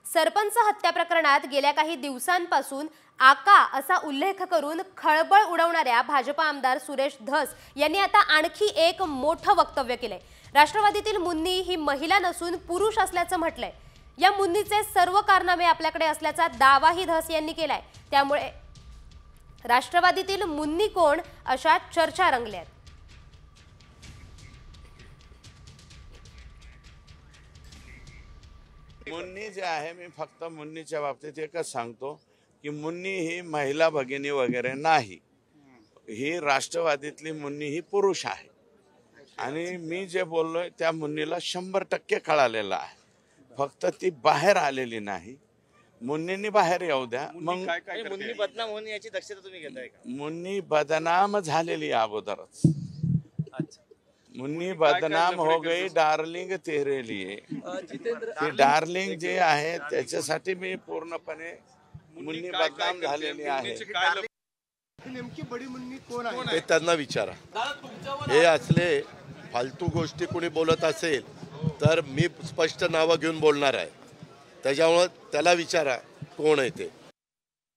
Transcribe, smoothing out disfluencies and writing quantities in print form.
सरपंच हत्या प्रकरणात गेल्या काही दिवसांपासून आका असा उल्लेख करून खळबळ उडवणाऱ्या भाजपा आमदार सुरेश धस यांनी आता आणखी एक मोठं वक्तव्य केलंय। राष्ट्रवादीतील मुन्नी ही महिला नसून पुरुष असल्याचं म्हटलंय। या मुन्नीचे सर्व कारनामे आपल्याकडे असल्याचा दावाही धस यांनी केलाय। त्यामुळे राष्ट्रवादीतील मुन्नी कोण अशा चर्चा रंगल्यात। मुन्नी जे आहे, मी फक्त मुन्नीच्या बाबतीत एकच सांगतो की मुन्नी ही महिला भगिनी वगैरे नाही, ही राष्ट्रवादीतली मुन्नी ही पुरुष आहे। आणि मी जे बोललोय त्या मुन्नीला 100% कळालेलं आहे, फक्त ती बाहेर आलेली नाही। मुन्नींनी बाहेर येऊ द्या। मग मुन्नी बदनाम होणे याची दक्षता तुम्ही घेताय का? मुन्नी बदनाम झालेली अगोदरच। मुन्नी बदनाम हो गई, डार्लिंग तेरे लिए। ती डार्लिंग जे आहे त्याच्यासाठी मी पूर्णपणे मुन्नी बदनाम झालेली आहे। नेमकी बडी मुन्नी कोण आहे ते त्यांना विचारा। हे असले फालतू गोष्टी कोणी बोलत असेल तर मी स्पष्ट नावं घेऊन बोलणार आहे, त्याच्यामुळे त्याला विचारा कोण आहे ते।